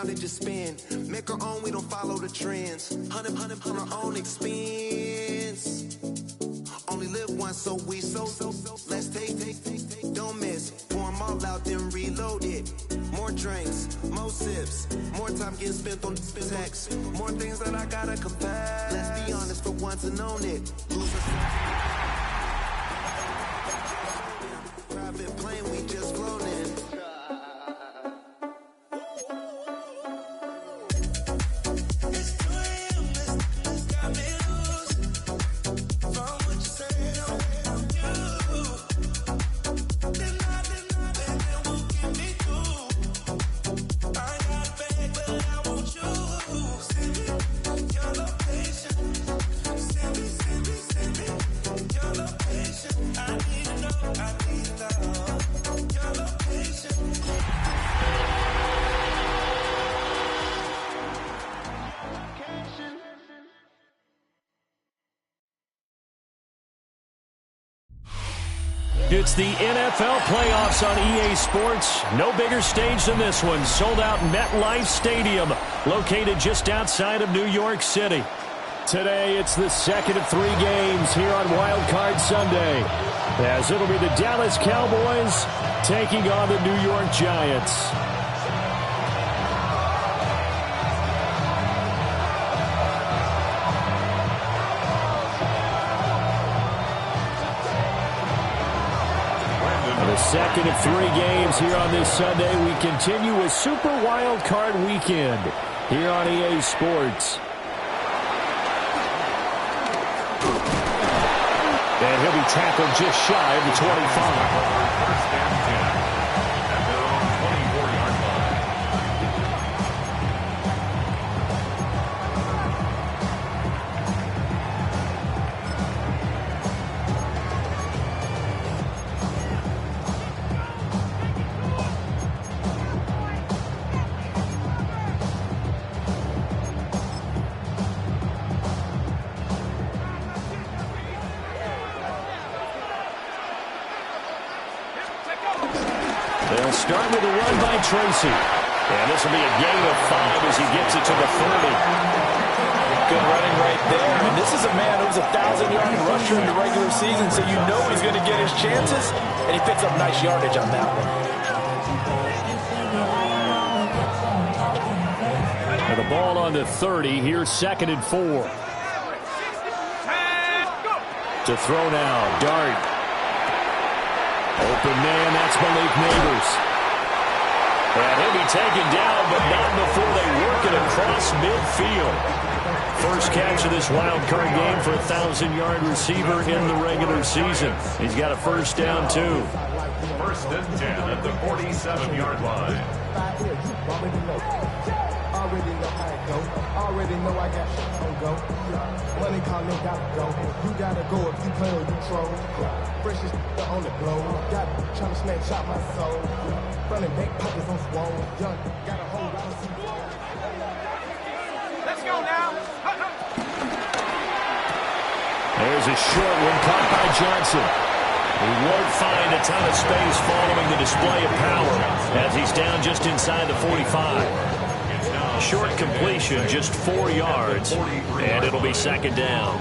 now they just spin. Make our own, we don't follow the trends. Hundred on our own expense. Only live once, so let's take, don't miss. Pour 'em all out, then reload it. More drinks, more sips, more time getting spent on text. More things that I gotta confess. Let's be honest for once and own it. Private plane, we just flown in. It's the NFL playoffs on EA Sports. No bigger stage than this one. Sold out MetLife Stadium, located just outside of New York City. Today, it's the second of 3 games here on Wild Card Sunday, as it'll be the Dallas Cowboys taking on the New York Giants. The second of 3 games here on this Sunday. We continue with Super Wild Card Weekend here on EA Sports. And he'll be tackled just shy of the 25. First down 10 at their own 24-yard line. They'll start with a run by Tracy. And this will be a gain of 5 as he gets it to the 30. Good running right there. And this is a man who was a 1,000-yard rusher in the regular season, so you know he's going to get his chances. And he picks up nice yardage on that one. And the ball on the 30. Here's 2nd and 4. To throw now. Dart. Open man, that's Malik Neighbors. And he'll be taken down, but not before they work it across midfield. First catch of this wild card game for a 1,000-yard receiver in the regular season. He's got a first down, too. First and 10 at the 47-yard line. Already know how it go. Already know I got shit on go. Money calling, gotta go. You gotta go if you play or you troll. Freshest on the globe. Got trying to snatch out my soul. Running back pockets on swole. Young, got a whole lot of people. Let's go now. There's a short one caught by Johnson. He won't find a ton of space following the display of power as he's down just inside the 45. Short completion, just 4 yards, and it'll be 2nd down.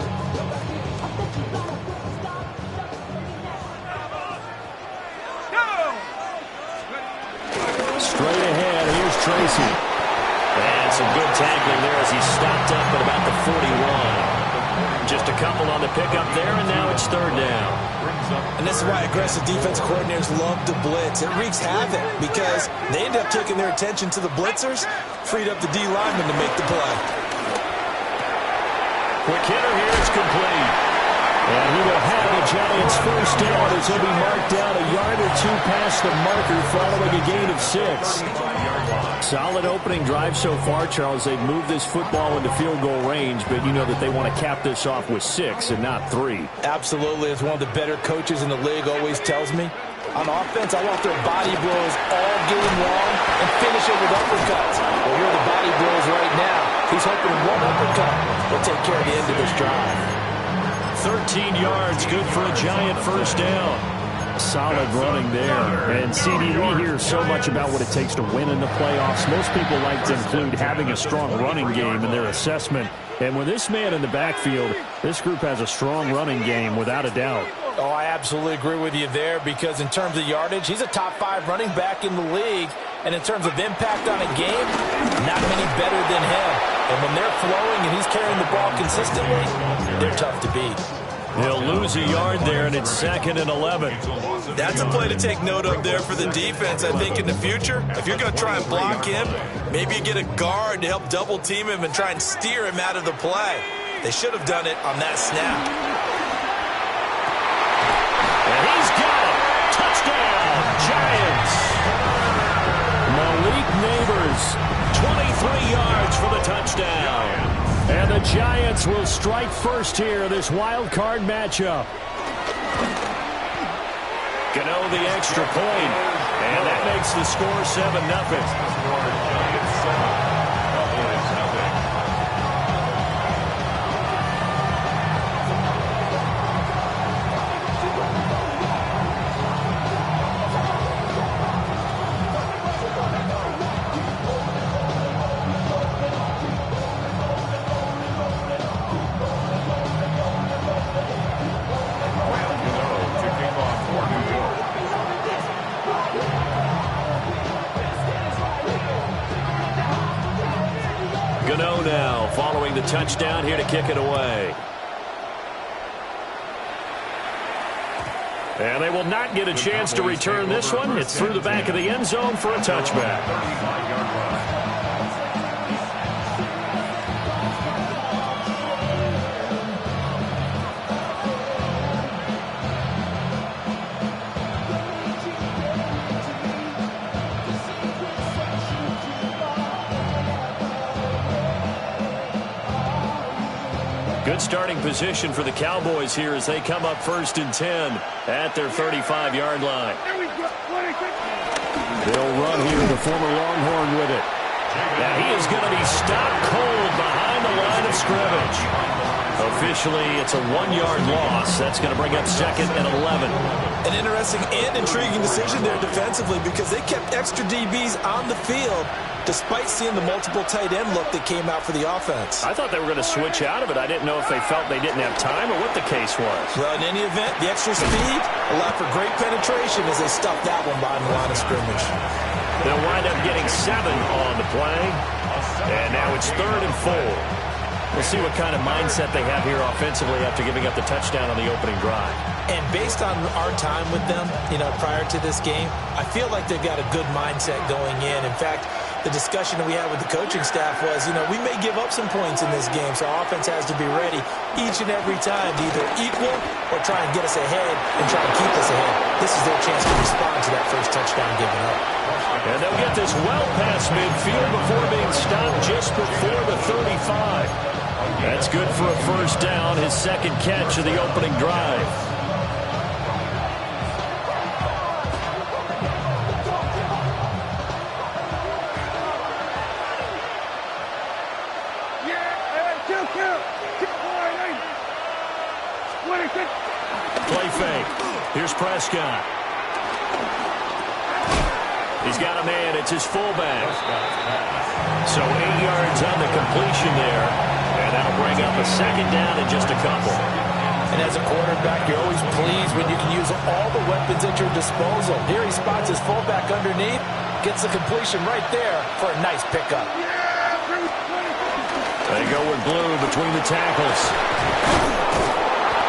Straight ahead, here's Tracy. And some good tackling there as he's stopped up at about the 41. Just a couple on the pickup there, and now it's 3rd down. And this is why aggressive defense coordinators love to blitz. It wreaks havoc because they end up taking their attention to the blitzers, freed up the D lineman to make the play. Quick hitter here is complete. And he will have the Giants' first down as he'll be marked down a yard or 2 past the marker following a gain of 6. Solid opening drive so far, Charles. They've moved this football into field goal range, but you know that they want to cap this off with 6 and not 3. Absolutely. As one of the better coaches in the league always tells me, on offense, I want their body blows all game long and finish it with uppercuts. Well, here are the body blows right now. He's hoping one uppercut will take care of the end of this drive. 13 yards, good for a Giant first down. Solid running there. And, CD, we hear so much about what it takes to win in the playoffs. Most people like to include having a strong running game in their assessment. And with this man in the backfield, this group has a strong running game without a doubt. Oh, I absolutely agree with you there, because in terms of yardage, he's a top 5 running back in the league. And in terms of impact on a game, not many better than him. And when they're flowing and he's carrying the ball consistently, they're tough to beat. He'll lose a yard there, and it's 2nd and 11. That's a play to take note of there for the defense, I think, in the future. If you're going to try and block him, maybe you get a guard to help double-team him and try and steer him out of the play. They should have done it on that snap. And he's got it. Touchdown, Giants. Malik Neighbors, 23 yards for the touchdown. And the Giants will strike first here, this wild card matchup. Gano the extra point, and that makes the score 7-0. Gano now following the touchdown here to kick it away. And they will not get a chance to return this one. It's through the back of the end zone for a touchback. Good starting position for the Cowboys here as they come up 1st and 10 at their 35-yard line. They'll run here, the former Longhorn with it. Now he is going to be stopped cold behind the line of scrimmage. Officially, it's a 1-yard loss. That's going to bring up 2nd and 11. An interesting and intriguing decision there defensively, because they kept extra DBs on the field despite seeing the multiple tight end look that came out for the offense. I thought they were going to switch out of it. I didn't know if they felt they didn't have time or what the case was. Well, in any event, the extra speed allowed for great penetration as they stuffed that one behind the line of scrimmage. They'll wind up getting 7 on the play. And now it's 3rd and 4. We'll see what kind of mindset they have here offensively after giving up the touchdown on the opening drive. And based on our time with them, prior to this game, I feel like they've got a good mindset going in. In fact, the discussion that we had with the coaching staff was, we may give up some points in this game, so our offense has to be ready each and every time to either equal or try and get us ahead and try and keep us ahead. This is their chance to respond to that first touchdown given up. And they'll get this well past midfield before being stopped just before the 35. That's good for a first down, his 2nd catch of the opening drive. Play fake. Here's Prescott. He's got a man. It's his fullback. So 8 yards on the completion there. And that'll bring up a 2nd down and just a couple. And as a quarterback, you're always pleased when you can use all the weapons at your disposal. Here he spots his fullback underneath. Gets the completion right there for a nice pickup. They go with blue between the tackles.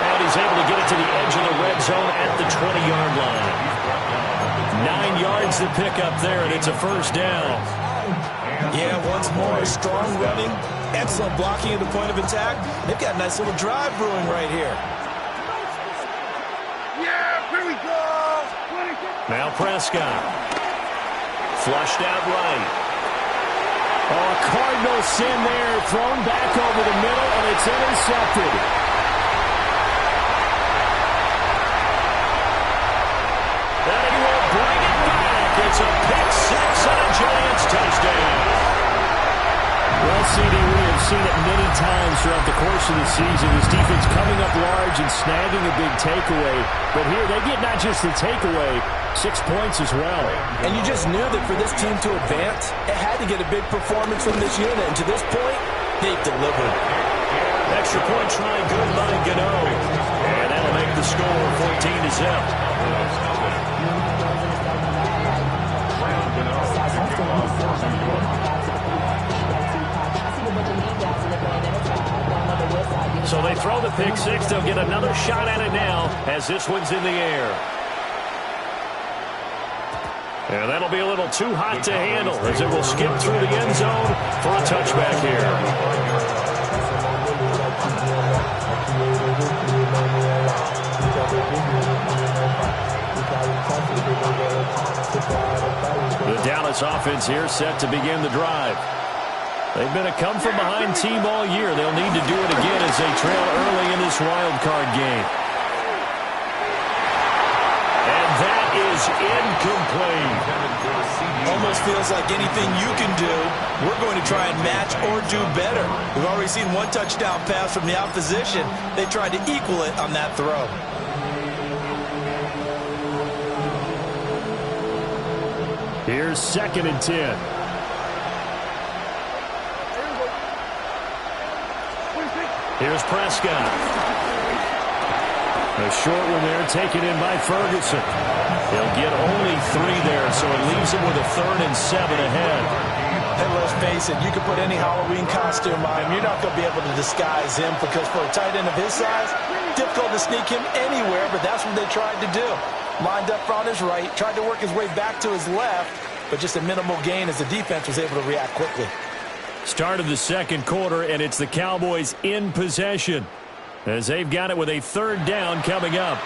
And he's able to get it to the edge of the red zone at the 20-yard line. 9 yards to pick up there, and it's a first down. Yeah, once more, strong running, excellent blocking at the point of attack. They've got a nice little drive brewing right here. Here we go. Now Prescott. Flushed out right. Oh, a Cardinal sin there, thrown back over the middle, and it's intercepted. And he will bring it back. It's a pick six and a Giants touchdown. Well, CD, we have seen it many times throughout the course of the season. This defense coming up large and snagging a big takeaway. But here they get not just the takeaway, 6 points as well. And you just knew that for this team to advance, it had to get a big performance from this unit. And to this point, they've delivered. Extra point try good by Gano. And that'll make the score 14-0. So they throw the pick six. They'll get another shot at it now as this one's in the air. And that'll be a little too hot to handle as it will skip through the end zone for a touchback here. The Dallas offense here set to begin the drive. They've been a come-from-behind team all year. They'll need to do it again as they trail early in this wild card game. And that is incomplete. Almost feels like anything you can do, we're going to try and match or do better. We've already seen one touchdown pass from the opposition. They tried to equal it on that throw. Here's 2nd and 10. Here's Prescott. A short one there taken in by Ferguson. He'll get only 3 there, so it leaves him with a 3rd and 7 ahead. Hey, let's face it, you can put any Halloween costume on him. You're not going to be able to disguise him because for a tight end of his size, difficult to sneak him anywhere, but that's what they tried to do. Lined up on his right, tried to work his way back to his left, but just a minimal gain as the defense was able to react quickly. Start of the second quarter, and it's the Cowboys in possession as they've got it with a 3rd down coming up.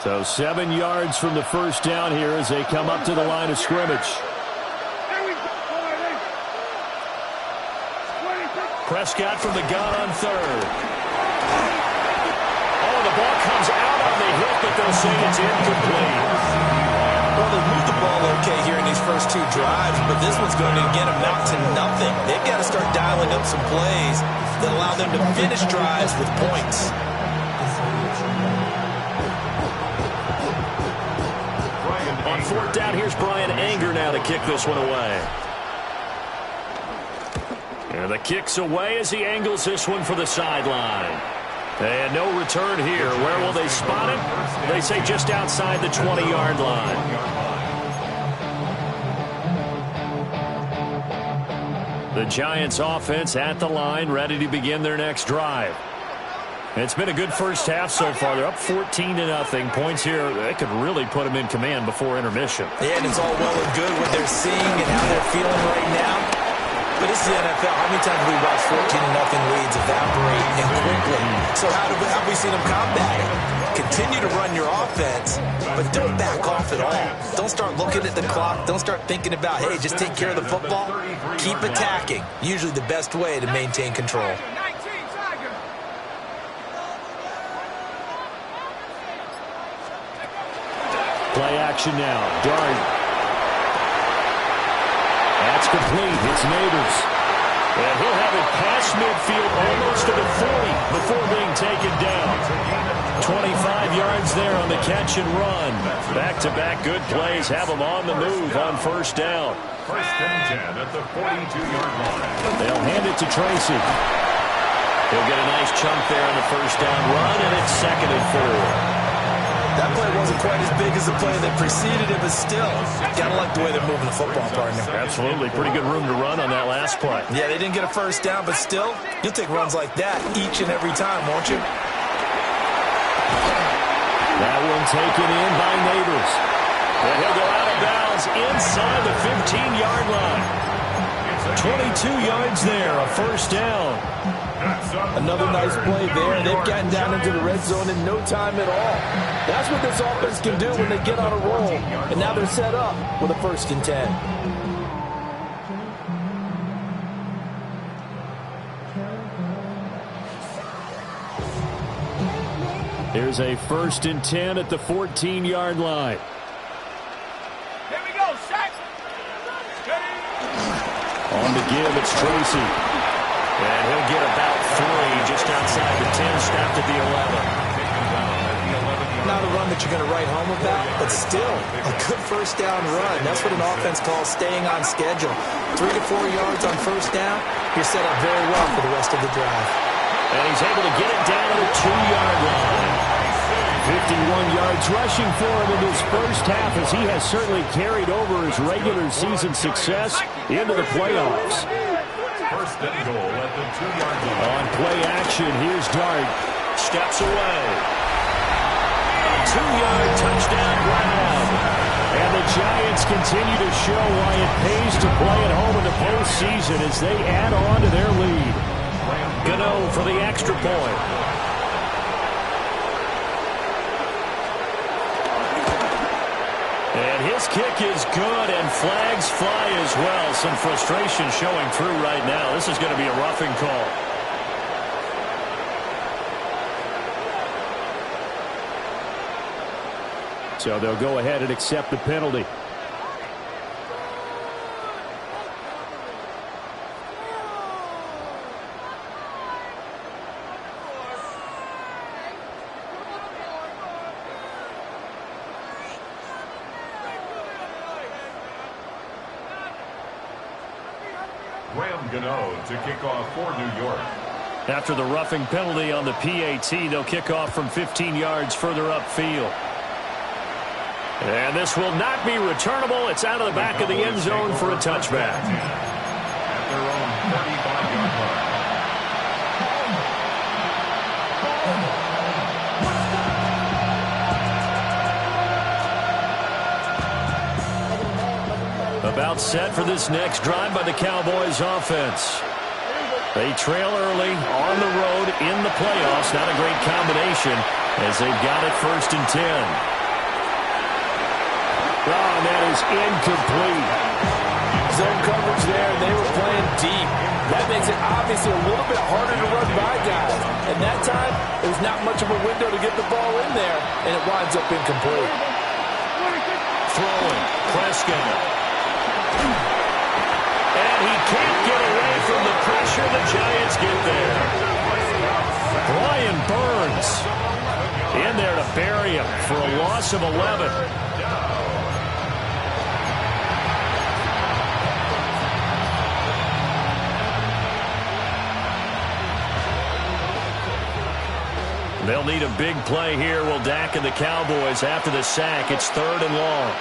So 7 yards from the first down here as they come up to the line of scrimmage. Prescott from the gun on 3rd. Oh, the ball comes out on the hit, but they'll say it's incomplete. Well, they've moved the ball okay here in these first 2 drives, but this one's going to again amount to nothing. They've got to start dialing up some plays that allow them to finish drives with points. On 4th down, here's Brian Anger now to kick this one away. And the kick's away as he angles this one for the sideline. And no return here. Where will they spot it? They say just outside the 20-yard line. The Giants offense at the line, ready to begin their next drive. It's been a good first half so far. They're up 14-0. Points here, they could really put them in command before intermission. Yeah, and it's all well and good what they're seeing and how they're feeling right now. But this is the NFL. How many times have we watched 14-0 leads evaporate and quickly? So how have we seen them combat it? Continue to run your offense, but don't back off at all. Don't start looking at the clock. Don't start thinking about, hey, just take care of the football. Keep attacking. Usually the best way to maintain control. Play action now. Dart. That's complete. It's Neighbors. And he'll have it past midfield almost to the 40 before being taken down. 25 yards there on the catch and run. Back-to-back good plays have them on the move on 1st down. 1st and 10 at the 42-yard line. They'll hand it to Tracy. He'll get a nice chunk there on the 1st down run, and it's 2nd and 4. That play wasn't quite as big as the play that preceded it, but still, gotta like the way they're moving the football, partner. Absolutely. Pretty good room to run on that last play. Yeah, they didn't get a 1st down, but still, you'll take runs like that each and every time, won't you? That one taken in by Neighbors. And he'll go out of bounds inside the 15-yard line. 22 yards there, a first down. Another nice play there. They've gotten down into the red zone in no time at all. That's what this offense can do when they get on a roll. And now they're set up with a 1st and 10. Here's a 1st and 10 at the 14-yard line. Here we go, Shaq. On the give, it's Tracy. And he'll get about 3 just outside the 10, snapped at the 11. Not a run that you're going to write home about, but still a good 1st down run. That's what an offense calls staying on schedule. 3 to 4 yards on 1st down, you're set up very well for the rest of the drive. And he's able to get it down to the 2-yard line. 51 yards rushing for him in his first half, as he has certainly carried over his regular season success into the playoffs. 1st and goal at the 2-yard line. On play action, here's Dart. Steps away. A 2-yard touchdown grab. And the Giants continue to show why it pays to play at home in the postseason as they add on to their lead. Gano for the extra point. And his kick is good, and flags fly as well. Some frustration showing through right now. This is going to be a roughing call. So they'll go ahead and accept the penalty. Gano to kick off for New York. After the roughing penalty on the PAT, they'll kick off from 15 yards further upfield. And this will not be returnable. It's out of the back of the end zone for a touchback. At their own 35-yard line. About set for this next drive by the Cowboys offense. They trail early on the road in the playoffs. Not a great combination as they've got it 1st and 10. Oh, and that is incomplete. Zone coverage there. They were playing deep. That makes it obviously a little bit harder to run by guys. And that time, there's not much of a window to get the ball in there, and it winds up incomplete. Throwing, Prescott. And he can't get away from the pressure. The Giants get there. Brian Burns in there to bury him for a loss of 11. They'll need a big play here. Will Dak and the Cowboys after the sack. It's 3rd and long.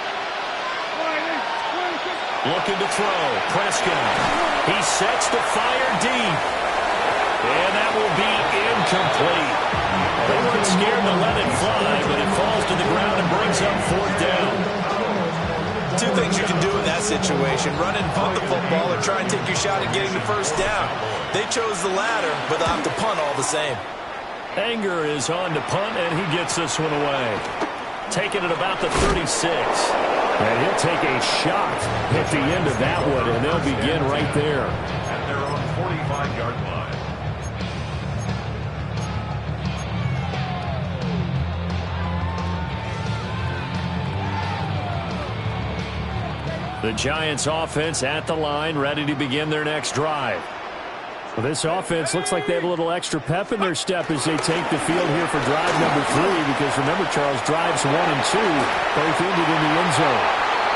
Looking to throw. Prescott. He sets the fire deep. And that will be incomplete. They weren't scared to let it fly, but it falls to the ground and brings up 4th down. Two things you can do in that situation. Run and punt the football or try and take your shot at getting the 1st down. They chose the latter, but they'll have to punt all the same. Anger is on to punt, and he gets this one away. Taking it about the 36. And he'll take a shot at the end of that one, and they'll begin right there. At their own 45-yard line. The Giants offense at the line, ready to begin their next drive. Well, this offense looks like they have a little extra pep in their step as they take the field here for drive number 3, because remember, Charles, drives 1 and 2 both ended in the end zone.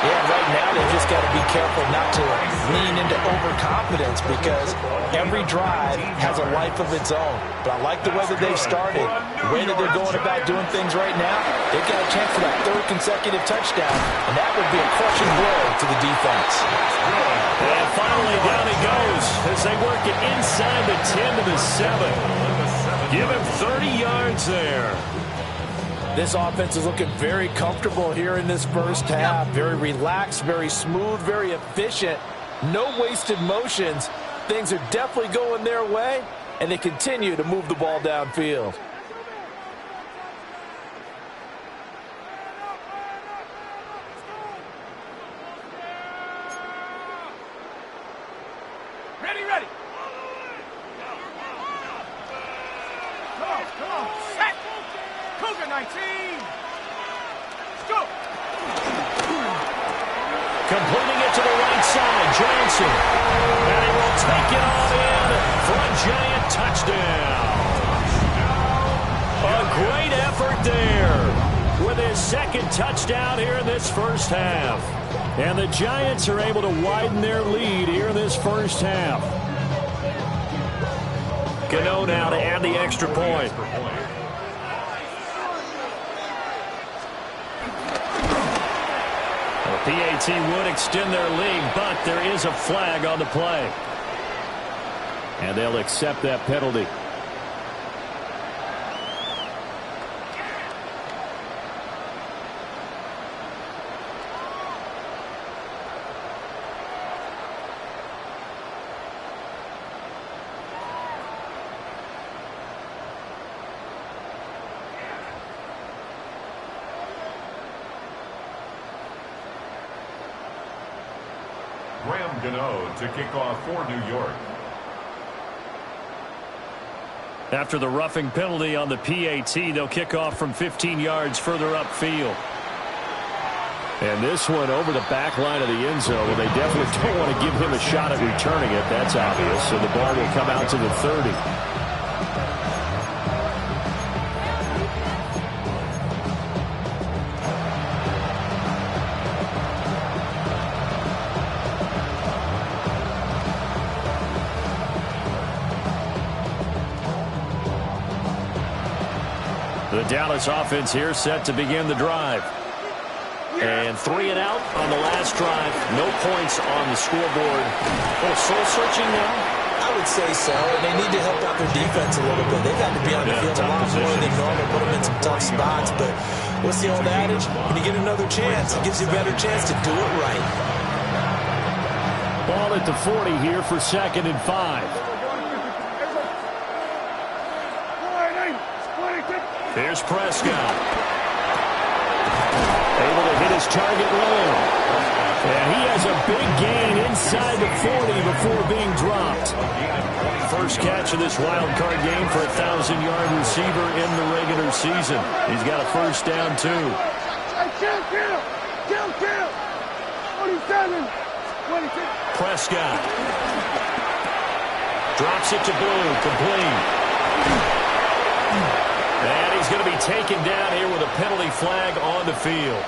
Yeah, right now they've just got to be careful not to lean into overconfidence, because every drive has a life of its own. But I like the way that they've started, the way that they're going about doing things right now. They've got a chance for that 3rd consecutive touchdown, and that would be a crushing blow to the defense. And finally down he goes as they work it inside the 10 to the 7. Give him 30 yards there. This offense is looking very comfortable here in this first half. Very relaxed, very smooth, very efficient. No wasted motions. Things are definitely going their way, and they continue to move the ball downfield. Ready. Come on. Set. Cougar 19. Let's go. Completing it to the right side, Johnson. And he will take it all in for a Giant touchdown. A great effort there with his second touchdown here in this first half. And the Giants are able to widen their lead here in this first half. Gano now to add the extra point. The PAT would extend their lead, but there is a flag on the play. And they'll accept that penalty. Gano to kick off for New York. After the roughing penalty on the PAT, they'll kick off from 15 yards further upfield. And this one over the back line of the end zone. Well, they definitely don't want to give him a shot at returning it. That's obvious. So the ball will come out to the 30. The Dallas offense here set to begin the drive. And 3 and out on the last drive. No points on the scoreboard. A little soul-searching now? I would say so. And they need to help out their defense a little bit. They've got to be on the field a lot more than normal, put them in some tough spots. But what's the old adage? When you get another chance, it gives you a better chance to do it right. Ball at the 40 here for 2nd and 5. Here's Prescott. Able to hit his target low. And he has a big gain inside the 40 before being dropped. First catch of this wild card game for a 1,000-yard receiver in the regular season. He's got a first down, too. Kill. 27. 22. Prescott. Drops it to Blue. Complete. And he's going to be taken down here with a penalty flag on the field.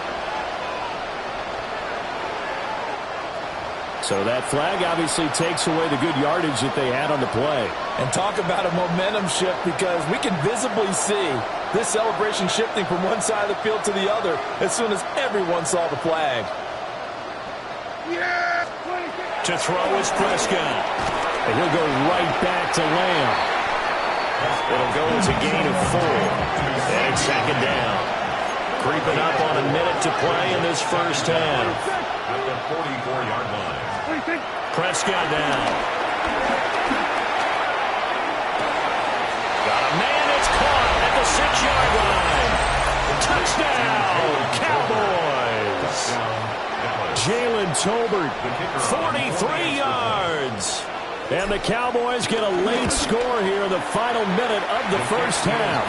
So that flag obviously takes away the good yardage that they had on the play. And talk about a momentum shift, because we can visibly see this celebration shifting from one side of the field to the other as soon as everyone saw the flag. To throw is Prescott. And he'll go right back to Lamb. It'll go as a gain of 4. And it's 2nd down. Creeping up on a minute to play in this first half. At the 44-yard line. Prescott down. Got a man that's caught at the 6-yard line. Touchdown, Cowboys. Jalen Tolbert, 43 yards. And the Cowboys get a late score here in the final minute of the first half.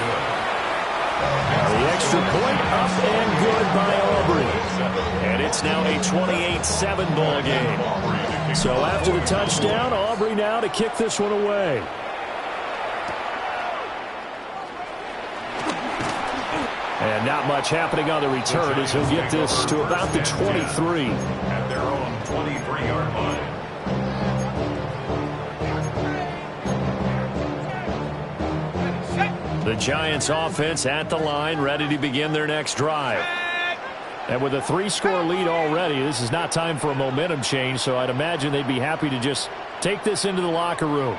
The extra point up and good by Aubrey. And it's now a 28-7 ball game. So after the touchdown, Aubrey now to kick this one away. And not much happening on the return as he'll get this to about the 23. At their own 23-yard line. The Giants offense at the line, ready to begin their next drive. And with a 3-score lead already, this is not time for a momentum change, so I'd imagine they'd be happy to just take this into the locker room.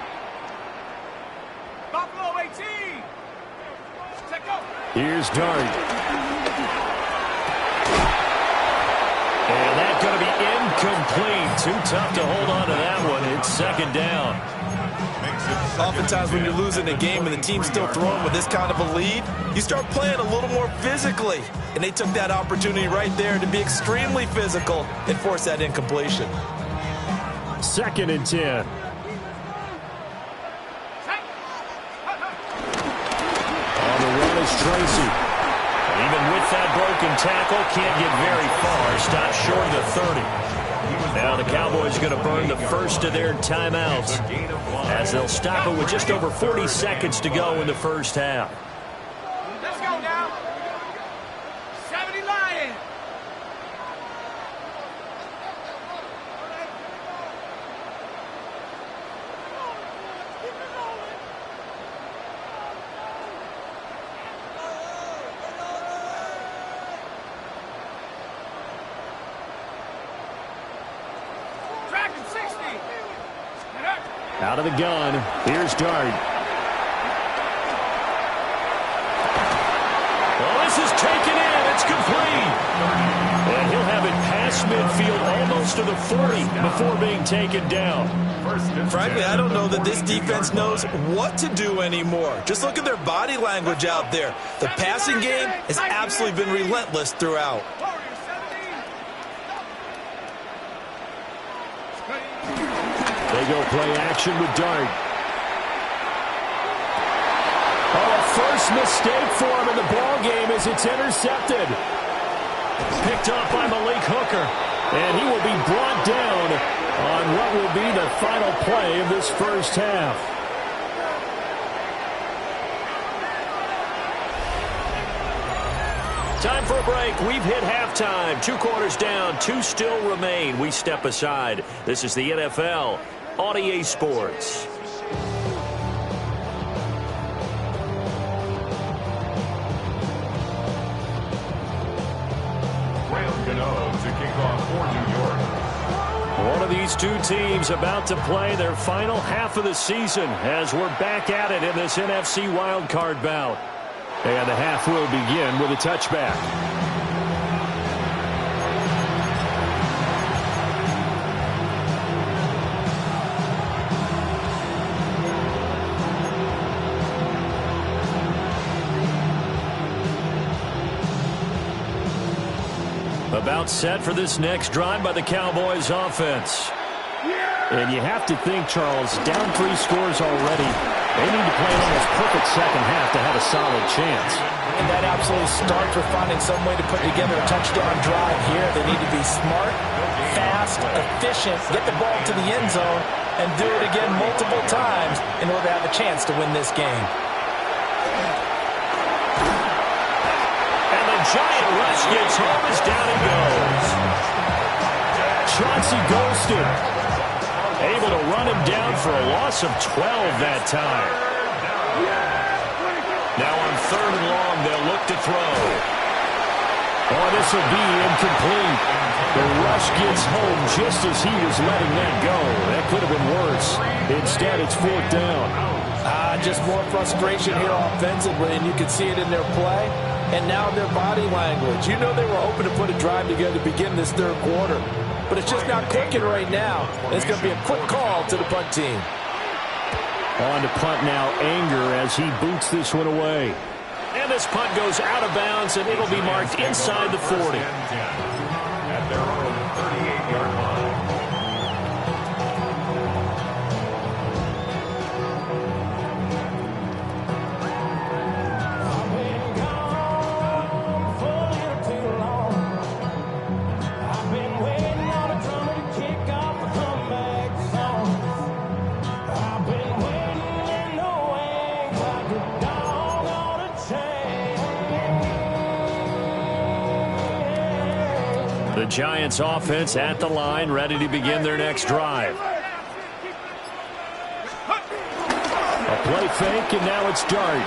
Buffalo 18. Check go. Here's Dart. And that's going to be incomplete. Too tough to hold on to that one. It's second down. Oftentimes when you're losing a game and the team's still throwing with this kind of a lead, you start playing a little more physically. And they took that opportunity right there to be extremely physical and force that incompletion. Second and 10. On the run is Tracy. And even with that broken tackle, can't get very far. Stopped short of the 30. Now the Cowboys are going to burn the first of their timeouts as they'll stop it with just over 40 seconds to go in the first half. Let's go now. 70 Lions. Tracking 60. Out of the gun, here's Dart. Well, this is taken in. It's complete. And he'll have it past midfield almost to the 40 before being taken down. Frankly, I don't know that this defense knows what to do anymore. Just look at their body language out there. The passing game has absolutely been relentless throughout. They go play action with Dart. Oh, a first mistake for him in the ball game as it's intercepted. Picked up by Malik Hooker. And he will be brought down on what will be the final play of this first half. Time for a break. We've hit halftime. 2 quarters down. 2 still remain. We step aside. This is the NFL on EA Sports. To kick off for New York. One of these two teams about to play their final half of the season as we're back at it in this NFC wildcard bout. And the half will begin with a touchback. About set for this next drive by the Cowboys offense. And you have to think, Charles, down 3 scores already. They need to play an almost perfect second half to have a solid chance. And that absolutely starts with finding some way to put together a touchdown drive here. They need to be smart, fast, efficient, get the ball to the end zone, and do it again multiple times in order to have a chance to win this game. Giant rush gets home as down he goes. Chauncey Golston able to run him down for a loss of 12 that time. Now on 3rd and long, they'll look to throw. Oh, this will be incomplete. The rush gets home just as he was letting that go. That could have been worse. Instead, it's 4th down. Just more frustration here offensively, and you can see it in their play. And now their body language. You know they were hoping to put a drive together to begin this 3rd quarter. But it's just not clicking right now. And it's going to be a quick call to the punt team. On to punt now, Anger as he boots this one away. And this punt goes out of bounds, and it'll be marked inside the 40. At their own 38-yard line. The Giants offense at the line, ready to begin their next drive. A play fake, and now it's Dart.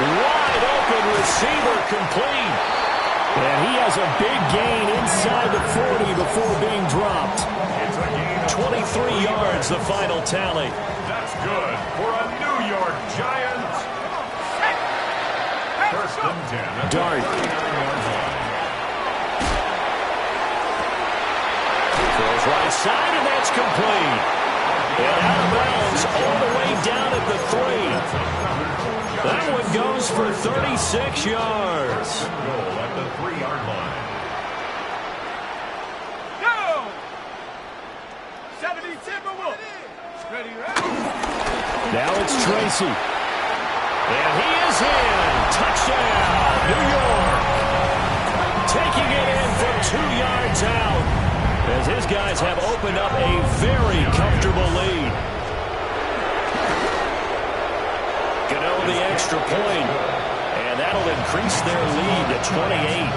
Wide open receiver complete. And he has a big gain inside the 40 before being dropped. 23 yards, the final tally. That's good for a New York Giants. 1st and 10. Dart. right side, and that's complete. And out of bounds all the way down at the 3. That one goes for 36 yards. Goal at the 3-yard line. Go! 70 Timberwolves. Ready, ready. Now it's Tracy. And he is in. Touchdown, New York. Taking it in from 2 yards out, as his guys have opened up a very comfortable lead. Gano the extra point, and that'll increase their lead to 28.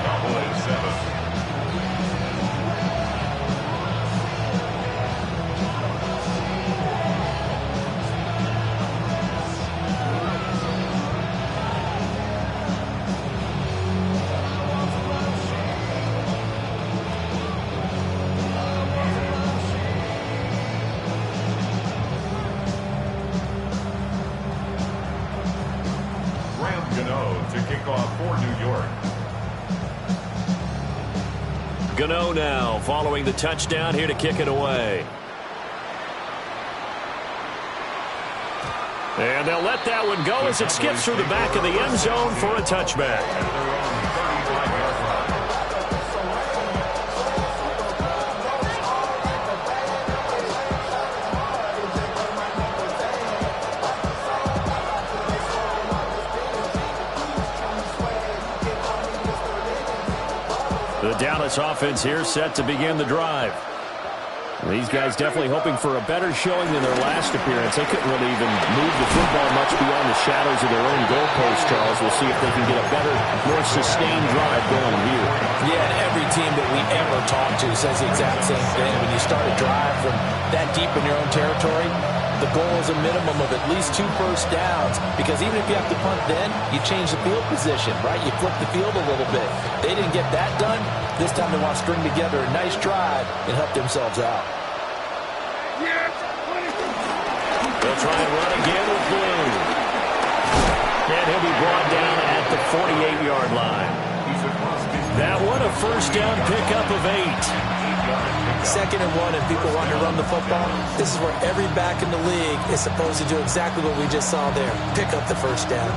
Cowboys 7. To kick off for New York. Gano now following the touchdown here to kick it away. And they'll let that one go as it skips through the back of the end zone for a touchback. At their own 35-yard line. The Dallas offense here set to begin the drive. These guys definitely hoping for a better showing than their last appearance. They couldn't really even move the football much beyond the shadows of their own goalpost, Charles. We'll see if they can get a better, more sustained drive going here. Yeah, and every team that we ever talk to says the exact same thing. When you start a drive from that deep in your own territory, the goal is a minimum of at least 2 first downs, because even if you have to punt then, you change the field position, right? You flip the field a little bit. They didn't get that done. This time they want to string together a nice drive and help themselves out. They'll try and run again with Blue. And he'll be brought down at the 48-yard line. That one a first down pickup of 8. 2nd and 1, and people want to run the football. This is where every back in the league is supposed to do exactly what we just saw there. Pick up the first down.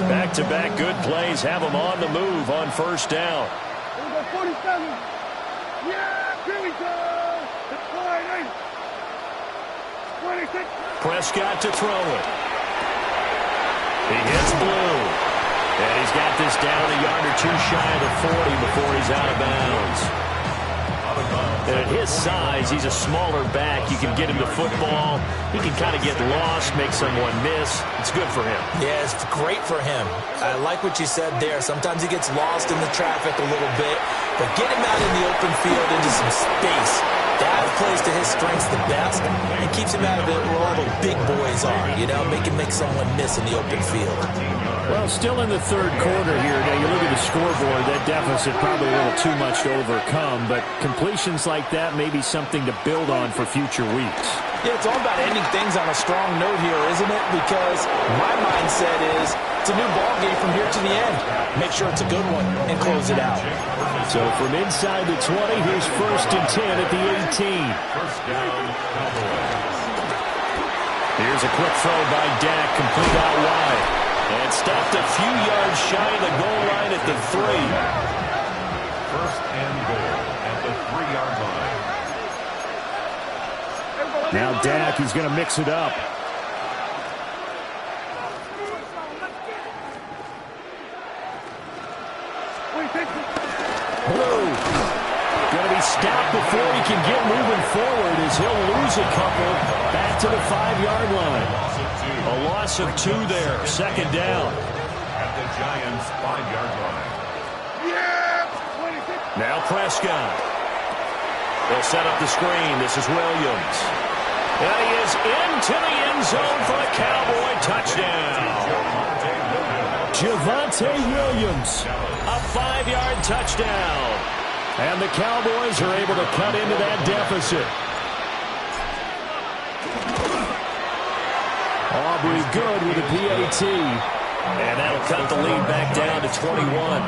Back-to-back good plays have them on the move on first down. Here we go, 47. Yeah, here we go. It's 26. Prescott to throw it. He hits Blue. And he's got this down a yard or 2 shy of the 40 before he's out of bounds. And at his size, he's a smaller back. You can get him the football. He can kind of get lost, make someone miss. It's good for him. Yeah, it's great for him. I like what you said there. Sometimes he gets lost in the traffic a little bit, but get him out in the open field into some space. That plays to his strengths the best and keeps him out of it where all the big boys are, you know, make someone miss in the open field. Well, still in the 3rd quarter here. Now, you look at the scoreboard, that deficit probably a little too much to overcome, but completions like that may be something to build on for future weeks. Yeah, it's all about ending things on a strong note here, isn't it? Because my mindset is it's a new ball game from here to the end. Make sure it's a good one and close it out. So from inside the 20, here's 1st and 10 at the 18. First down, Cowboys. Here's a quick throw by Dak, complete out wide. And stopped a few yards shy of the goal line at the 3. First and goal at the 3-yard line. Now Dak, he's going to mix it up. Blue. Going to be stopped before he can get moving forward as he'll lose a couple back to the 5-yard line. A loss of 2 there. 2nd down. At the Giants' 5-yard line. Now Prescott. They'll set up the screen. This is Williams. And he is into the end zone for a Cowboy touchdown. Javonte Williams. A 5-yard touchdown. And the Cowboys are able to cut into that deficit. Aubrey good with a PAT. And that'll cut the lead back down to 21.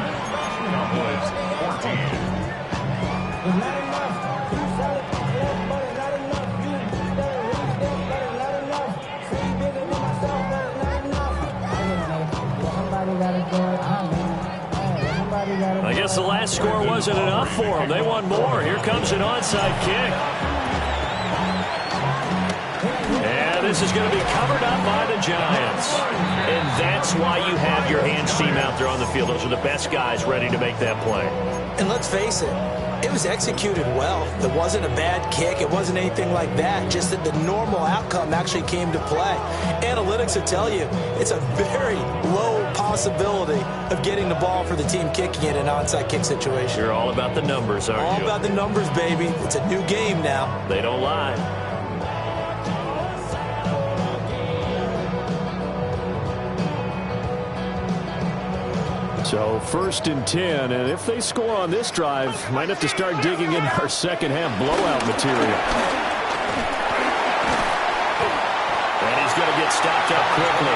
I guess the last score wasn't enough for them. They want more. Here comes an onside kick. And this is going to be covered up by the Giants. And that's why you have your hands team out there on the field. Those are the best guys ready to make that play. And let's face it, it was executed well. It wasn't a bad kick. It wasn't anything like that. Just that the normal outcome actually came to play. Analytics will tell you it's a very low possibility of getting the ball for the team kicking it in an onside kick situation. You're all about the numbers, aren't you? All about the numbers, baby. It's a new game now. They don't lie. So 1st and 10, and if they score on this drive, might have to start digging in our second half blowout material. And he's going to get stopped up quickly.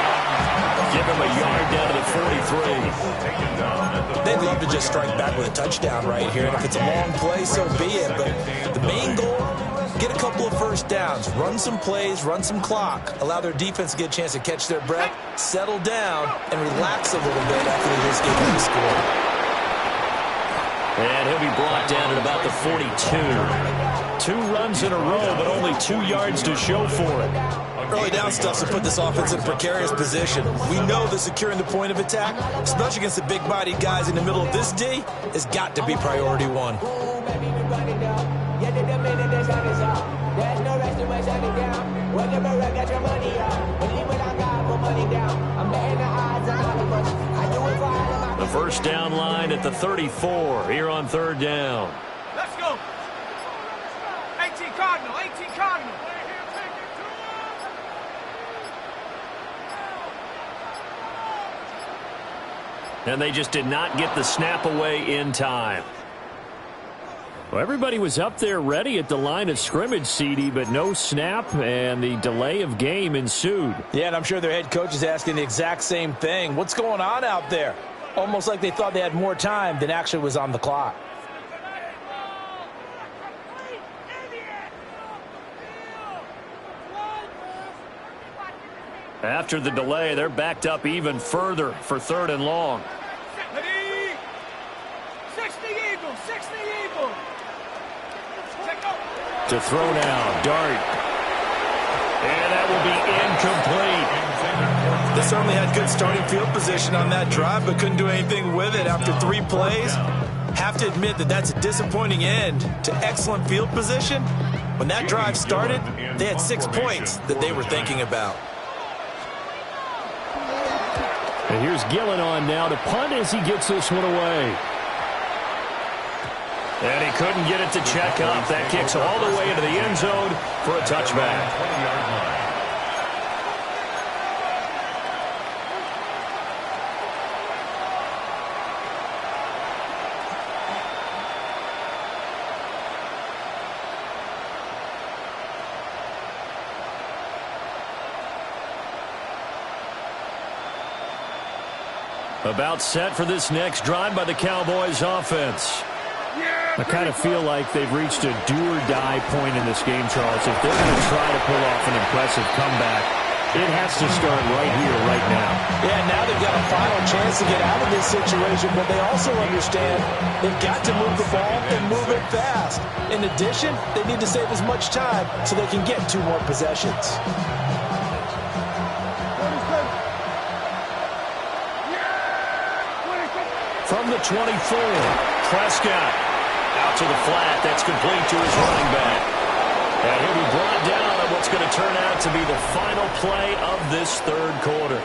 Give him a yard down to the 43. They'd love to just strike back with a touchdown right here, and if it's a long play, so be it. But the main goal, get a couple of first downs, run some plays, run some clock, allow their defense to get a chance to catch their breath, settle down, and relax a little bit after they just get them to score. And he'll be brought down at about the 42. 2 runs in a row, but only 2 yards to show for it. Early down stuff to put this offense in a precarious position. We know that securing the point of attack, especially against the big-bodied guys in the middle of this D, has got to be priority one. The first down line at the 34 here on 3rd down. Let's go. 18 Cardinal, 18 Cardinal. And they just did not get the snap away in time. Well, everybody was up there ready at the line of scrimmage, CD, but no snap, and the delay of game ensued. Yeah, and I'm sure their head coach is asking the exact same thing. What's going on out there? Almost like they thought they had more time than actually was on the clock. After the delay, they're backed up even further for 3rd and long. 60 Eagles, 60 Eagles. To throw now, Dart. And that will be incomplete. They certainly had good starting field position on that drive, but couldn't do anything with it after 3 plays. Have to admit that that's a disappointing end to excellent field position. When that drive started, they had 6 points that they were thinking about. And here's Gillen on now to punt as he gets this one away. And he couldn't get it to check up. That kicks all the way into the end zone for a touchback. About set for this next drive by the Cowboys offense. I kind of feel like they've reached a do-or-die point in this game, Charles. If they're going to try to pull off an impressive comeback, it has to start right here, right now. Yeah, now they've got a final chance to get out of this situation, but they also understand they've got to move the ball and move it fast. In addition, they need to save as much time so they can get 2 more possessions. From the 24, Prescott out to the flat. That's complete to his running back. And he'll be brought down on what's going to turn out to be the final play of this 3rd quarter.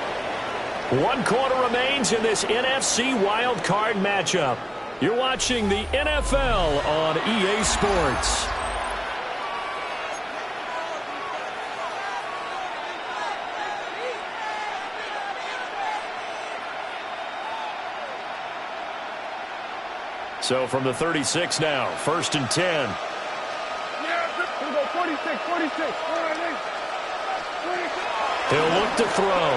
1 quarter remains in this NFC Wild Card matchup. You're watching the NFL on EA Sports. So from the 36 now, 1st and 10. Yeah, here we go, 46, 46. All right, 46. He'll look to throw.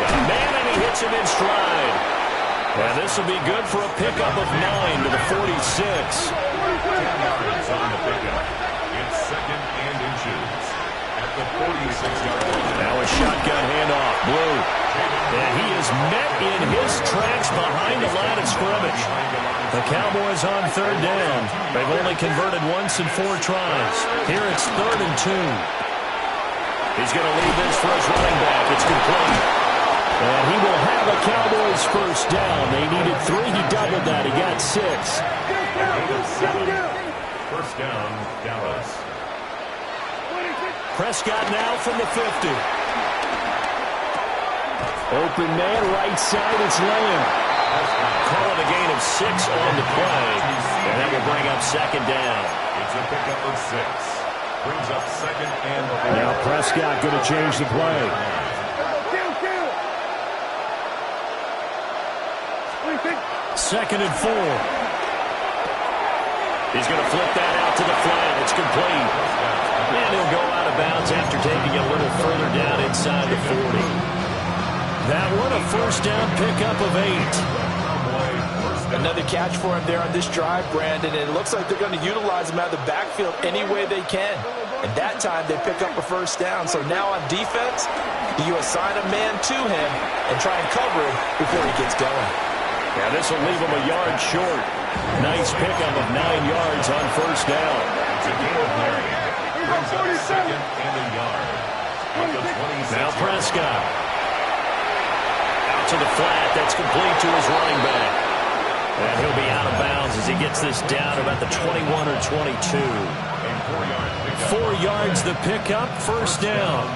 Got a man, and he hits him in stride. And this will be good for a pickup of 9 to the 46. 10 yards on the pickup. It's second and inches at the 46-yard line. Now a shotgun handoff. Blue. And he is met in his tracks behind the line of scrimmage. The Cowboys on third down. They've only converted once in 4 tries. Here it's 3rd and 2. He's going to leave this for his running back. It's complete. And he will have a Cowboys first down. They needed 3. He doubled that. He got 6. First down, Dallas. Prescott now from the 50. Open man, right side, it's Lamb. Calling a gain of 6 on the play. And that will bring up second down. It's a pickup of 6. Brings up second and 4. Now Prescott going to change the play. Second and 4. He's going to flip that out to the flat. It's complete. And he'll go out of bounds after taking it a little further down inside the 40. That one a first down pickup of 8. Another catch for him there on this drive, Brandon, and it looks like they're going to utilize him out of the backfield any way they can. And that time they pick up a first down. So now on defense, you assign a man to him and try and cover him before he gets going. Yeah, this will leave him a yard short. Nice pickup of 9 yards on first down. It's a gain of 9. Brings up second and a yard. Now Prescott. Out to the flat. That's complete to his running back. And he'll be out of bounds as he gets this down about the 21 or 22. 4 yards the pickup, first down.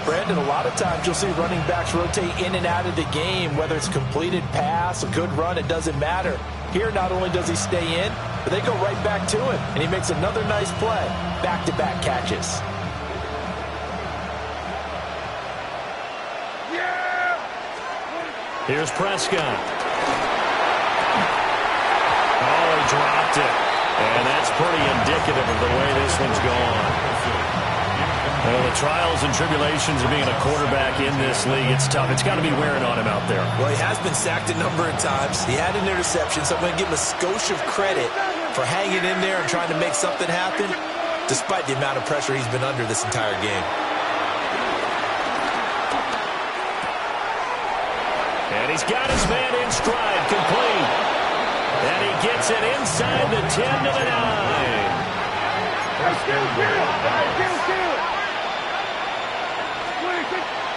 Brandon, a lot of times you'll see running backs rotate in and out of the game, whether it's completed pass, a good run, it doesn't matter. Here, not only does he stay in, but they go right back to him, and he makes another nice play. Back-to-back catches. Here's Prescott. Oh, he dropped it. And that's pretty indicative of the way this one's gone. Well, the trials and tribulations of being a quarterback in this league, it's tough. It's got to be wearing on him out there. Well, he has been sacked a number of times. He had an interception, so I'm going to give him a skosh of credit for hanging in there and trying to make something happen, despite the amount of pressure he's been under this entire game. And he's got his man in stride, complete. And he gets it inside the 10 to the 9.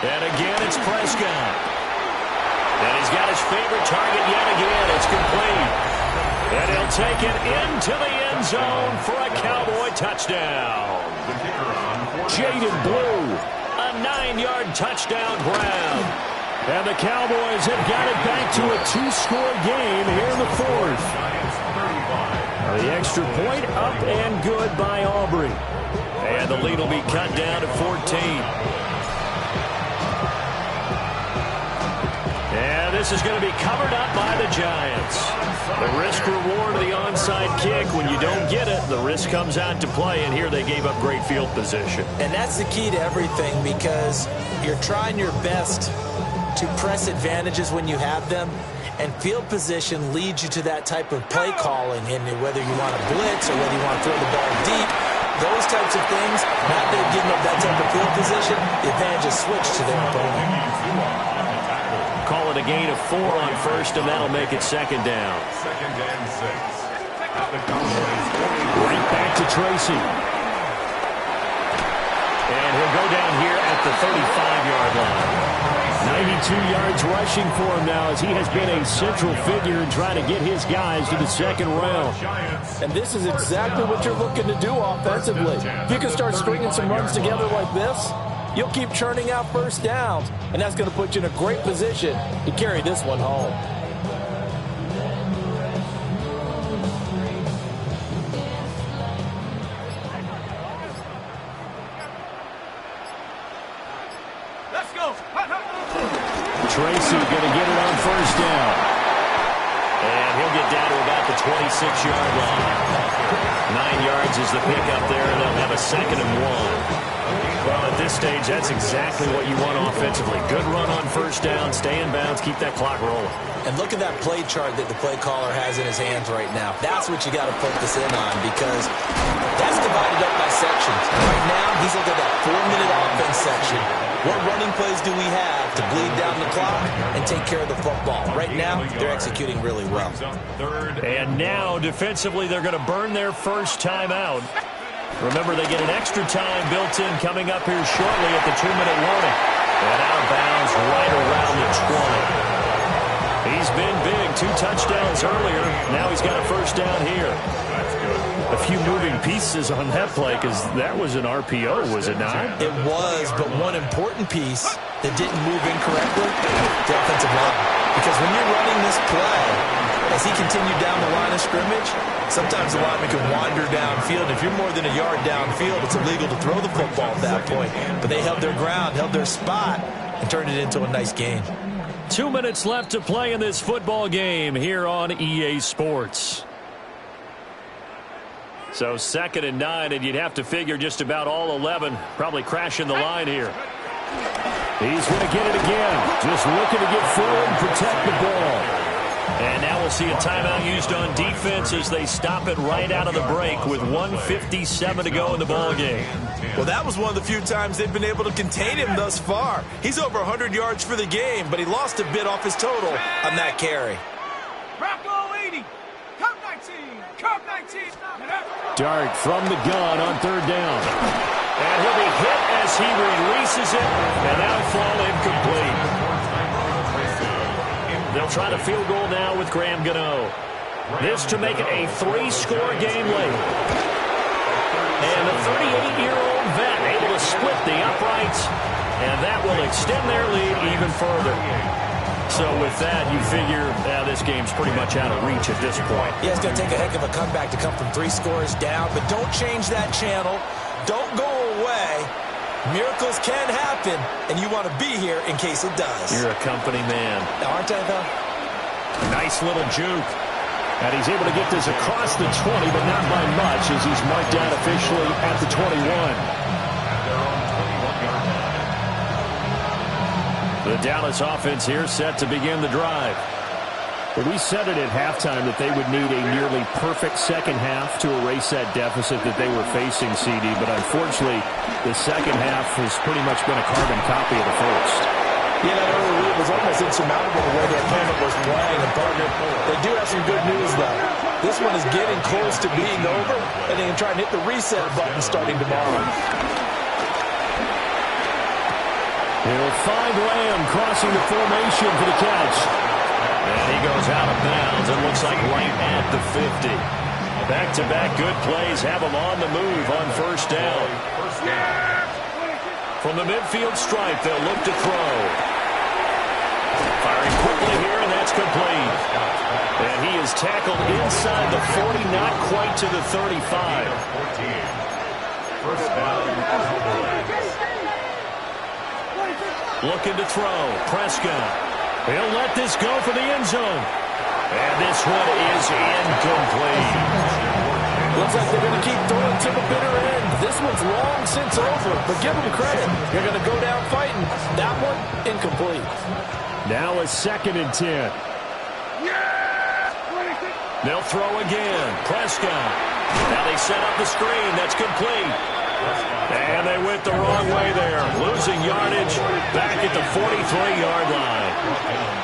And again, it's Prescott. And he's got his favorite target yet again. It's complete. And he'll take it into the end zone for a Cowboy touchdown. Jaden Blue, a 9-yard touchdown grab. And the Cowboys have got it back to a 2-score game here in the 4th. The extra point up and good by Aubrey. And the lead will be cut down to 14. And this is going to be covered up by the Giants. The risk-reward of the onside kick, when you don't get it, the risk comes out to play, and here they gave up great field position. And that's the key to everything, because you're trying your best to press advantages when you have them, and field position leads you to that type of play calling, and whether you want to blitz or whether you want to throw the ball deep, those types of things, not that they've given up that type of field position, the advantage is switched to their opponent. Call it a gain of 4 on first, and that'll make it second down. Second and 6. Right back to Tracy. And he'll go down here at the 35-yard line. 92 yards rushing for him now, as he has been a central figure in trying to get his guys to the second round. And this is exactly what you're looking to do offensively. If you can start stringing some runs together like this, you'll keep churning out first downs, and that's going to put you in a great position to carry this one home. Let's go. Tracy going to get it on first down. And he'll get down to about the 26-yard line. 9 yards is the pickup there, and they'll have a second and 1. Well, at this stage, that's exactly what you want offensively. Good run on first down, stay in bounds, keep that clock rolling. And look at that play chart that the play caller has in his hands right now. That's what you got to focus in on because that's divided up by sections. Right now, he's looking at that 4-minute offense section. What running plays do we have to bleed down the clock and take care of the football? Right now, they're executing really well. And now, defensively, they're going to burn their first timeout. Remember, they get an extra time built in coming up here shortly at the 2-minute warning. And out of bounds right around the 20. He's been big. 2 touchdowns earlier. Now he's got a first down here. A few moving pieces on that play because that was an RPO, was it not? It was, but one important piece that didn't move incorrectly, the offensive line. Because when you're running this play, as he continued down the line of scrimmage, sometimes the lineman can wander downfield. If you're more than a yard downfield, it's illegal to throw the football at that point. But they held their ground, held their spot, and turned it into a nice game. 2 minutes left to play in this football game here on EA Sports. So 2nd and 9, and you'd have to figure just about all 11 probably crashing the line here. He's going to get it again. Just looking to get forward and protect the ball. And now we'll see a timeout used on defense as they stop it right out of the break with 1:57 to go in the ball game. Well, that was one of the few times they've been able to contain him thus far. He's over 100 yards for the game, but he lost a bit off his total on that carry. Bravo 80. Come 19. Come 19. Dart from the gun on 3rd down. And he'll be hit as he releases it, and outfall incomplete. They'll try the field goal now with Graham Gano. This to make it a 3-score game late. And the 38-year-old vet able to split the uprights, and that will extend their lead even further. So with that, you figure this game's pretty much out of reach at this point. Yeah, it's going to take a heck of a comeback to come from 3 scores down, but don't change that channel. Don't go away. Miracles can happen, and you want to be here in case it does. You're a company man. Aren't I, though? Nice little juke. And he's able to get this across the 20, but not by much as he's marked down officially at the 21. The Dallas offense here set to begin the drive. Well, we said it at halftime that they would need a nearly perfect second half to erase that deficit that they were facing, CD. But unfortunately, the second half has pretty much been a carbon copy of the first. Yeah, that early lead was almost insurmountable the way their opponent was playing. And partner, they do have some good news, though. This one is getting close to being over, and they can try and hit the reset button starting tomorrow. He'll find Lamb crossing the formation for the catch. And he goes out of bounds. It looks like right at the 50. Back-to-back good plays have him on the move on first down. From the midfield stripe, they'll look to throw. Firing quickly here, and that's complete. And he is tackled inside the 40, not quite to the 35. First down. Looking to throw. Prescott. He'll let this go for the end zone. And this one is incomplete. Looks like they're going to keep throwing to the bitter end. This one's long since over, but give them credit. They're going to go down fighting. That one, incomplete. Now a 2nd and 10. They'll throw again. Prescott. Now they set up the screen. That's complete. And they went the wrong way there. Losing yardage back at the 43-yard line.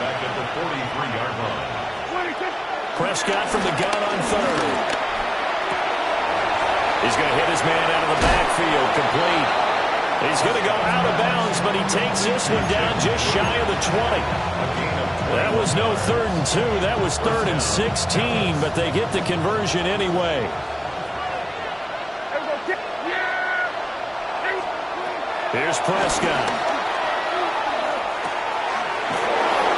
Back at the 43-yard line. Prescott from the gun on 3rd. He's going to hit his man out of the backfield. Complete. He's going to go out of bounds, but he takes this one down just shy of the 20. That was no 3rd and 2. That was 3rd and 16, but they get the conversion anyway. Here's Prescott.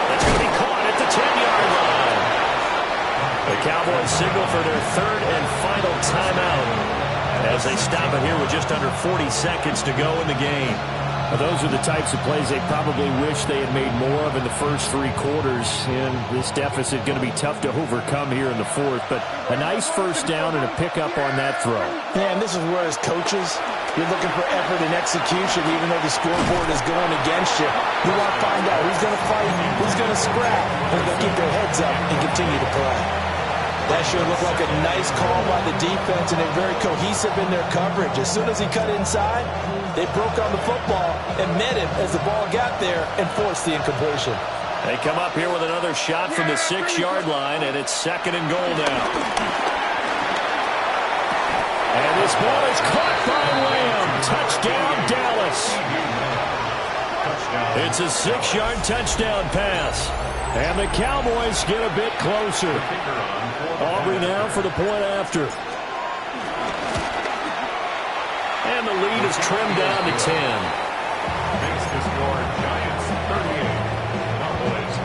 That's going to be caught at the 10-yard line. The Cowboys signal for their 3rd and final timeout as they stop it here with just under 40 seconds to go in the game. Well, those are the types of plays they probably wish they had made more of in the first 3 quarters. And this deficit going to be tough to overcome here in the 4th. But a nice first down and a pickup on that throw. Yeah, and this is where his coaches You're looking for effort and execution, even though the scoreboard is going against you. You want to find out who's going to fight, who's going to scrap, who's going to keep their heads up and continue to play. That sure looked like a nice call by the defense, and they're very cohesive in their coverage. As soon as he cut inside, they broke on the football and met him as the ball got there and forced the incompletion. They come up here with another shot from the 6-yard line, and it's 2nd and goal now. And this ball is caught by Lamb. Touchdown, Dallas. It's a 6-yard touchdown pass. And the Cowboys get a bit closer. Aubrey now for the point after. And the lead is trimmed down to 10. Makes the score Giants 38, Cowboys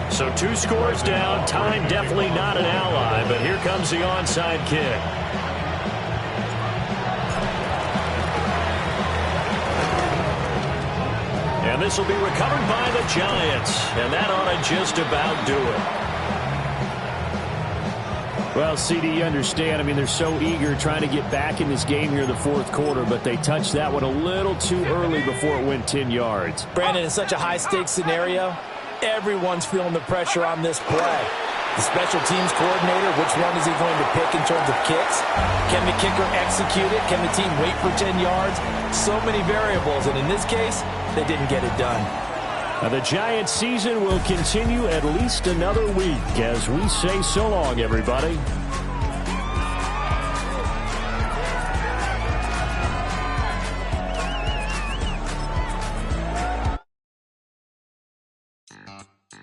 28. So 2 scores down. Time definitely not an ally, but here comes the onside kick. And this will be recovered by the Giants. And that ought to just about do it. Well, CD, you understand. I mean, they're so eager trying to get back in this game here in the 4th quarter, but they touched that one a little too early before it went 10 yards. Brandon, in such a high-stakes scenario, everyone's feeling the pressure on this play. The special teams coordinator, which one is he going to pick in terms of kicks? Can the kicker execute it? Can the team wait for 10 yards? So many variables, and in this case, they didn't get it done. Now the Giants season will continue at least another week as we say so long, everybody.